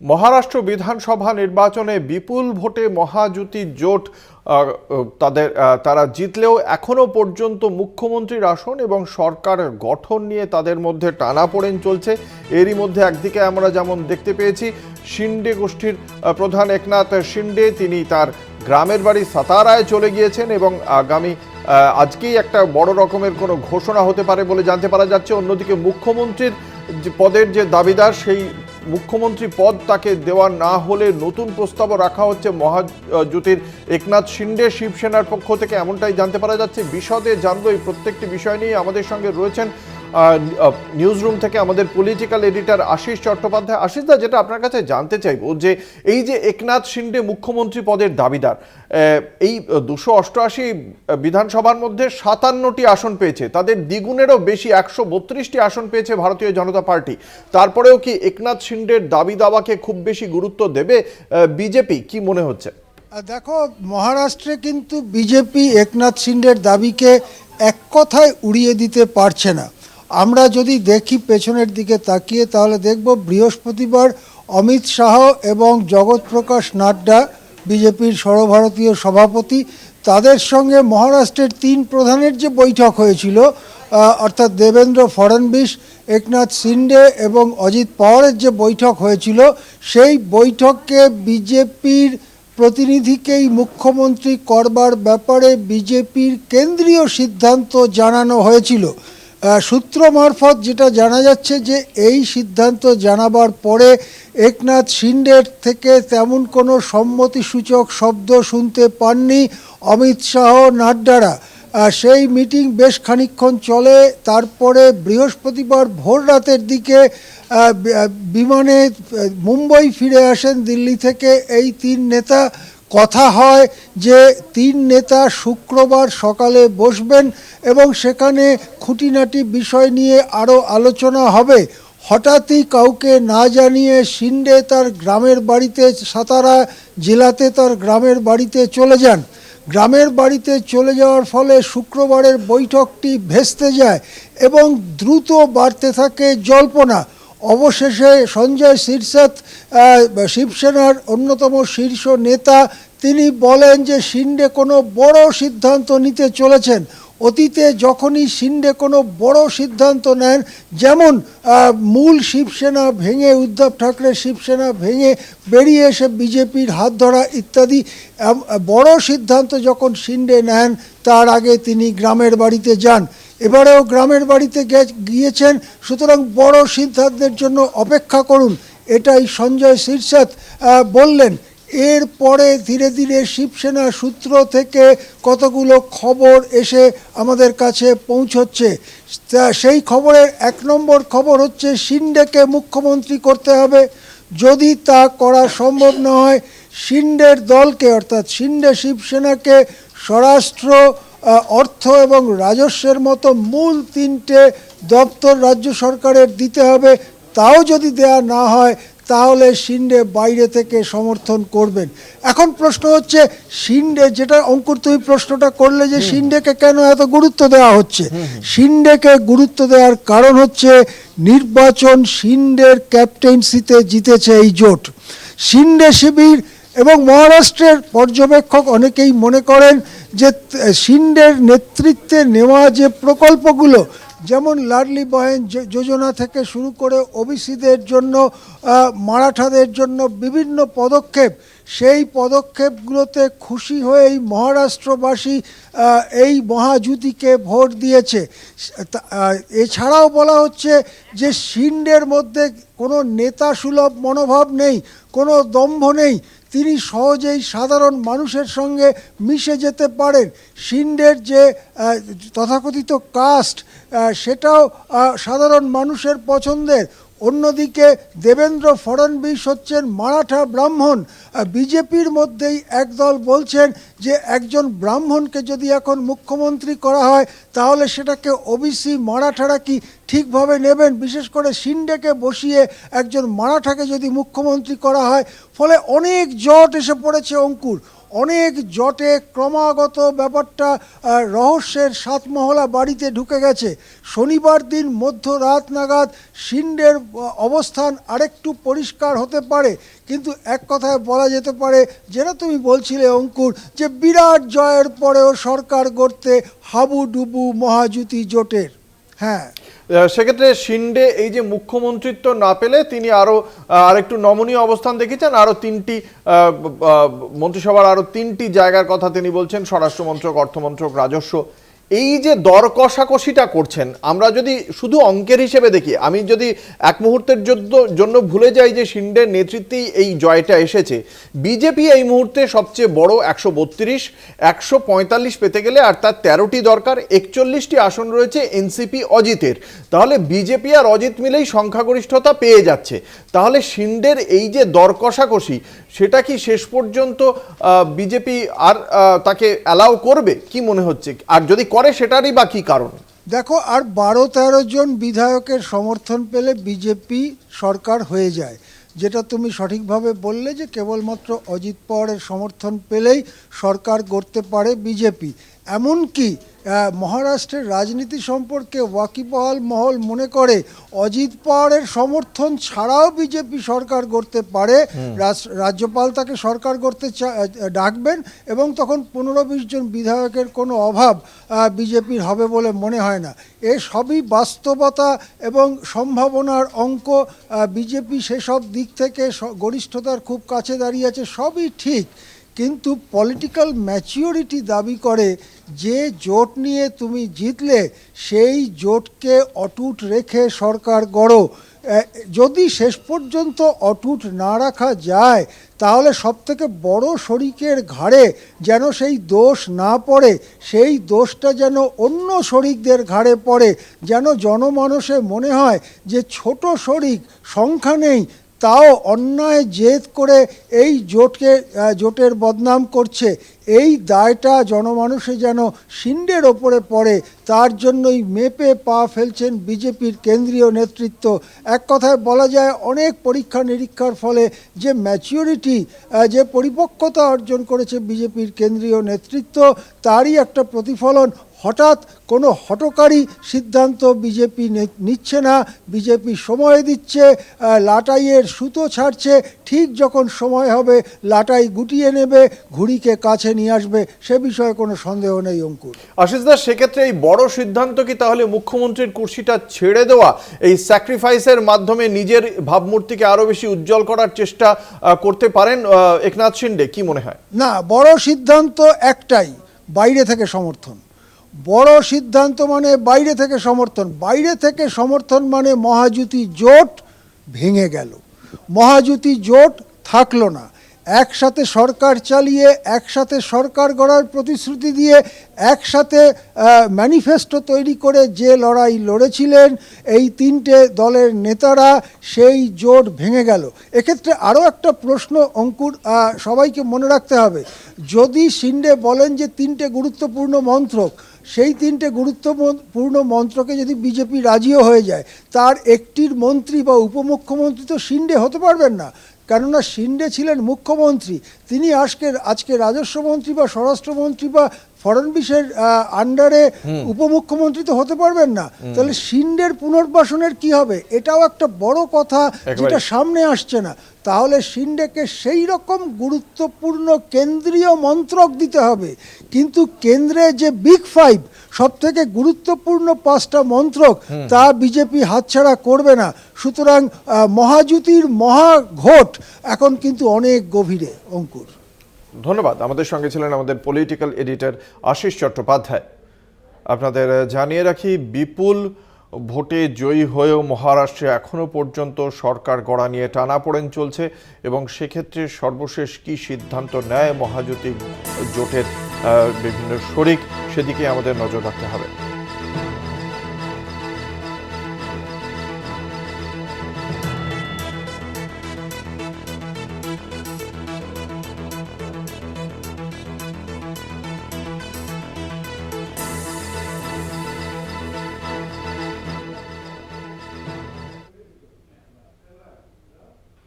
মহারাষ্ট্র বিধানসভা নির্বাচনে বিপুল ভোটে মহাজুতি জোট তারা জিতলেও এখনো পর্যন্ত মুখ্যমন্ত্রীর আসন এবং সরকার গঠন নিয়ে তাদের মধ্যে টানাপোড়েন চলছে। এরই মধ্যে একদিকে আমরা যেমন দেখতে পেয়েছি শিন্ডে গোষ্ঠীর প্রধান একনাথ শিন্ডে তিনি তার গ্রামের বাড়ি সাতারায় চলে গিয়েছেন এবং আগামী আজকেই একটা বড় রকমের কোনো ঘোষণা হতে পারে বলে জানতে পারা যাচ্ছে। অন্যদিকে মুখ্যমন্ত্রীর পদের যে দাবিদার সেই মুখ্যমন্ত্রী পদ তাকে দেওয়া না হলে নতুন প্রস্তাবও রাখা হচ্ছে মহাজোতির একনাথ শিন্ডে শিবসেনার পক্ষ থেকে, এমনটাই জানতে পারা যাচ্ছে। বিশদে জানবো এই প্রত্যেকটি বিষয় নিয়ে আমাদের সঙ্গে রয়েছেন নিউজ রুম থেকে আমাদের পলিটিক্যাল এডিটর আশিস চট্টোপাধ্যায়। আশিস দা, যেটা আপনার কাছে জানতে চাইবো যে এই যে একনাথ শিন্ডে মুখ্যমন্ত্রী পদের দাবিদার, এই 288 বিধানসভার মধ্যে 57টি আসন পেয়েছে, তাদের দ্বিগুণেরও বেশি 132টি আসন পেয়েছে ভারতীয় জনতা পার্টি। তারপরেও কি একনাথ শিন্ডের দাবি দাওয়াকে খুব বেশি গুরুত্ব দেবে বিজেপি, কি মনে হচ্ছে? দেখো, মহারাষ্ট্রে কিন্তু বিজেপি একনাথ শিন্ডের দাবিকে এক কথায় উড়িয়ে দিতে পারছে না। আমরা যদি দেখি পেছনের দিকে তাকিয়ে, তাহলে দেখব বৃহস্পতিবার অমিত শাহ এবং জগৎ প্রকাশ নাড্ডা, বিজেপির সর্বভারতীয় সভাপতি, তাদের সঙ্গে মহারাষ্ট্রের 3 প্রধানের যে বৈঠক হয়েছিল, অর্থাৎ দেবেন্দ্র ফডনবিস, একনাথ শিন্ডে এবং অজিত পাওয়ারের যে বৈঠক হয়েছিল, সেই বৈঠককে বিজেপির প্রতিনিধিকেই মুখ্যমন্ত্রী করবার ব্যাপারে বিজেপির কেন্দ্রীয় সিদ্ধান্ত জানানো হয়েছিল। সূত্র মারফত যেটা জানা যাচ্ছে যে এই সিদ্ধান্ত জানাবার পরে একনাথ শিন্ডের থেকে তেমন কোনো সম্মতিসূচক শব্দ শুনতে পাননি অমিত শাহ নাড্ডারা। সেই মিটিং বেশ খানিকক্ষণ চলে। তারপরে বৃহস্পতিবার ভোর রাতের দিকে বিমানে মুম্বই ফিরে আসেন দিল্লি থেকে এই 3 নেতা। কথা হয় যে 3 নেতা শুক্রবার সকালে বসবেন এবং সেখানে খুঁটিনাটি বিষয় নিয়ে আরও আলোচনা হবে। হঠাৎই কাউকে না জানিয়ে শিন্ডে তার গ্রামের বাড়িতে, সাতারা জেলাতে তার গ্রামের বাড়িতে চলে যান। গ্রামের বাড়িতে চলে যাওয়ার ফলে শুক্রবারের বৈঠকটি ভেস্তে যায় এবং দ্রুত বাড়তে থাকে জল্পনা। অবশেষে সঞ্জয় সিরসাত, শিবসেনার অন্যতম শীর্ষ নেতা, তিনি বলেন যে শিন্ডে কোনো বড় সিদ্ধান্ত নিতে চলেছেন। অতীতে যখনই শিন্ডে কোনো বড় সিদ্ধান্ত নেন, যেমন মূল শিবসেনা ভেঙে, উদ্ধব ঠাকরে শিবসেনা ভেঙে বেরিয়ে এসে বিজেপির হাত ধরা ইত্যাদি বড় সিদ্ধান্ত যখন শিন্ডে নেন, তার আগে তিনি গ্রামের বাড়িতে যান। এবারেও গ্রামের বাড়িতে গিয়েছেন। সুতরাং বড় সিদ্ধান্তের জন্য অপেক্ষা করুন, এটাই সঞ্জয় সিরসাত বললেন। এরপরে ধীরে ধীরে শিবসেনা সূত্র থেকে কতগুলো খবর এসে আমাদের কাছে পৌঁছচ্ছে। সেই খবরের 1 নম্বর খবর হচ্ছে শিন্ডেকে মুখ্যমন্ত্রী করতে হবে। যদি তা করা সম্ভব না হয়, শিন্ডের দলকে, অর্থাৎ শিন্ডে শিবসেনাকে স্বরাষ্ট্র, অর্থ এবং রাজস্বের মতো মূল 3টে দপ্তর রাজ্য সরকারের দিতে হবে। তাও যদি দেয়া না হয়, তাহলে শিন্ডে বাইরে থেকে সমর্থন করবেন। এখন প্রশ্ন হচ্ছে শিন্ডে, যেটা অঙ্কুর তুমি প্রশ্নটা করলে যে শিন্ডেকে কেন এত গুরুত্ব দেওয়া হচ্ছে, শিন্ডেকে গুরুত্ব দেওয়ার কারণ হচ্ছে নির্বাচন শিন্ডের ক্যাপ্টেন্সিতে জিতেছে এই জোট। শিন্ডে শিবির এবং মহারাষ্ট্রের পর্যবেক্ষক অনেকেই মনে করেন যে শিন্ডের নেতৃত্বে নেওয়া যে প্রকল্পগুলো, যেমন লাডলি বহেন যোজনা থেকে শুরু করে ওবিসিদের জন্য, মারাঠাদের জন্য বিভিন্ন পদক্ষেপ, সেই পদক্ষেপগুলোতে খুশি হয়েই মহারাষ্ট্রবাসী এই মহাজুতিকে ভোট দিয়েছে। এছাড়াও বলা হচ্ছে যে শিন্ডের মধ্যে কোনো নেতা সুলভ মনোভাব নেই, কোনো দম্ভ নেই, তিনি সহজেই সাধারণ মানুষের সঙ্গে মিশে যেতে পারেন। শিন্ডের যে তথাকথিত কাস্ট, সেটাও সাধারণ মানুষের পছন্দের। অন্যদিকে দেবেন্দ্র ফডনবিস হচ্ছেন মারাঠা ব্রাহ্মণ। বিজেপির মধ্যেই একদল বলছেন যে একজন ব্রাহ্মণকে যদি এখন মুখ্যমন্ত্রী করা হয়, তাহলে সেটাকে ওবিসি মারাঠারা কি ঠিকভাবে নেবেন? বিশেষ করে শিন্ডেকে বসিয়ে একজন মারাঠাকে যদি মুখ্যমন্ত্রী করা হয়, ফলে অনেক জট এসে পড়েছে অঙ্কুর। অনেক জটে ক্রমাগত ব্যাপারটা রহস্যের সাতমহলা বাড়িতে ঢুকে গেছে। শনিবার দিন মধ্যরাত নাগাদ শিন্ডের অবস্থান আরেকটু পরিষ্কার হতে পারে, কিন্তু এক কথায় বলা যেতে পারে, যেটা তুমি বলছিলে অঙ্কুর, যে বিরাট জয়ের পরেও সরকার গড়তে হাবুডুবু মহাজুতি জোটের। হ্যাঁ, সেক্ষেত্রে শিন্ডে এই যে মুখ্যমন্ত্রিত্ব না পেলে তিনি আরেকটু নমনীয় অবস্থান দেখেছেন, আরো তিনটি মন্ত্রিসভার আরো তিনটি জায়গার কথা তিনি বলছেন, স্বরাষ্ট্রমন্ত্রক, অর্থমন্ত্রক, রাজস্ব। এই যে দর কষাকষিটা করছেন, আমরা যদি শুধু অঙ্কের হিসেবে দেখি, আমি যদি এক মুহূর্তের জন্য ভুলে যাই যে শিন্ডের নেতৃত্বেই এই জয়টা এসেছে, বিজেপি এই মুহূর্তে সবচেয়ে বড় 132, 145 পেতে গেলে, আর তার 13টি দরকার, 41টি আসন রয়েছে এনসিপি অজিতের। তাহলে বিজেপি আর অজিত মিলেই সংখ্যাগরিষ্ঠতা পেয়ে যাচ্ছে। তাহলে শিন্ডের এই যে দর কষাকষি, সেটা কি শেষ পর্যন্ত বিজেপি আর তাকে অ্যালাউ করবে কি মনে হচ্ছে? আর যদি করে সেটারই বা কি কারণ? দেখো, আর 12-13 জন বিধায়কের সমর্থন পেলে বিজেপি সরকার হয়ে যায়, যেটা তুমি সঠিকভাবে বললে যে কেবলমাত্র অজিত পাওয়ারের সমর্থন পেলেই সরকার গড়তে পারে বিজেপি। এমনকি মহারাষ্ট্রের রাজনীতি সম্পর্কে ওয়াকিবহাল মহল মনে করে অজিত পাওয়ারের সমর্থন ছাড়াও বিজেপি সরকার গড়তে পারে। রাজ্যপাল তাকে সরকার গড়তে ডাকবেন এবং তখন 15-20 জন বিধায়কের কোনো অভাব বিজেপির হবে বলে মনে হয় না। এ সবই বাস্তবতা এবং সম্ভাবনার অঙ্ক। বিজেপি সেসব দিক থেকে গরিষ্ঠতার খুব কাছে দাঁড়িয়ে আছে, সবই ঠিক, কিন্তু পলিটিক্যাল ম্যাচিওরিটি দাবি করে যে জোট নিয়ে তুমি জিতলে সেই জোটকে অটুট রেখে সরকার গড়ো। যদি শেষ পর্যন্ত অটুট না রাখা যায়, তাহলে সবথেকে বড় শরিকের ঘাড়ে যেন সেই দোষ না পড়ে, সেই দোষটা যেন অন্য শরিকদের ঘাড়ে পড়ে, যেন জনমানসে মনে হয় যে ছোট শরিক, সংখ্যা নেই, তাও অন্যায় জেদ করে এই জোটের বদনাম করছে। এই দায়টা জনমানুষে যেন শিন্ডের ওপরে পড়ে, তার জন্যই মেপে পা ফেলছেন বিজেপির কেন্দ্রীয় নেতৃত্ব। এক কথায় বলা যায়, অনেক পরীক্ষা নিরীক্ষার ফলে যে ম্যাচিওরিটি, যে পরিপক্কতা অর্জন করেছে বিজেপির কেন্দ্রীয় নেতৃত্ব, তারই একটা প্রতিফলন। হঠাৎ কোনো হঠকারী সিদ্ধান্ত বিজেপি নিচ্ছে না, বিজেপি সময় দিচ্ছে, লাটাইয়ের সুতো ছাড়ছে, ঠিক যখন সময় হবে লাটাই গুটিয়ে নেবে, ঘুড়িকে কাছে নিয়ে আসবে, সে বিষয়ে কোনো সন্দেহ নেই অঙ্কুর। আশিস দা, সেক্ষেত্রে এই বড় সিদ্ধান্ত কি তাহলে মুখ্যমন্ত্রীর কুর্সিটা ছেড়ে দেওয়া, এই স্যাক্রিফাইসের মাধ্যমে নিজের ভাবমূর্তিকে আরো বেশি উজ্জ্বল করার চেষ্টা করতে পারেন একনাথ শিন্ডে, কি মনে হয়? না, বড় সিদ্ধান্ত একটাই, বাইরে থেকে সমর্থন। বড় সিদ্ধান্ত মানে বাইরে থেকে সমর্থন। বাইরে থেকে সমর্থন মানে মহাজুতি জোট ভেঙে গেল, মহাজুতি জোট থাকলো না। একসাথে সরকার চালিয়ে, একসাথে সরকার গড়ার প্রতিশ্রুতি দিয়ে, একসাথে ম্যানিফেস্টো তৈরি করে যে লড়াই লড়েছিলেন এই তিনটে দলের নেতারা, সেই জোট ভেঙে গেল। এক্ষেত্রে আরও একটা প্রশ্ন অঙ্কুর সবাইকে মনে রাখতে হবে, যদি শিন্ডে বলেন যে তিনটে গুরুত্বপূর্ণ মন্ত্রক, সেই তিনটে গুরুত্বপূর্ণ মন্ত্রকে যদি বিজেপি রাজিও হয়ে যায়, তার একটির মন্ত্রী বা উপমুখ্যমন্ত্রী তো শিন্ডে হতে পারবেন না, কেননা শিন্ডে ছিলেন মুখ্যমন্ত্রী। তিনি আজকে রাজস্বমন্ত্রী বা স্বরাষ্ট্রমন্ত্রী বা ফড়নবিসের আন্ডারে উপমুখ্যমন্ত্রী তো হতে পারবেন না। তাহলে শিন্ডের পুনর্বাসনের কি হবে? এটাও একটা বড় কথা, যেটা সামনে আসছে না। তাহলে শিন্ডেকে সেই রকম গুরুত্বপূর্ণ কেন্দ্রীয় মন্ত্রক দিতে হবে, কিন্তু কেন্দ্রে যে বিগ ফাইভ, সব থেকে গুরুত্বপূর্ণ 5টা মন্ত্রক, তা বিজেপি হাতছাড়া করবে না। সুতরাং মহাজুতির মহাঘোট এখন কিন্তু অনেক গভীরে অঙ্কুর। ধন্যবাদ। আমাদের সঙ্গে ছিলেন আমাদের পলিটিক্যাল এডিটর আশিস চট্টোপাধ্যায়। আপনাদের জানিয়ে রাখি, বিপুল ভোটে জয়ী হয়েও মহারাষ্ট্রে এখনো পর্যন্ত সরকার গড়া নিয়ে টানাপোড়েন চলছে, এবং সেক্ষেত্রে সর্বশেষ কি সিদ্ধান্ত নেয় মহাজোটী জোটের বিভিন্ন শরিক, সেদিকে আমাদের নজর রাখতে হবে।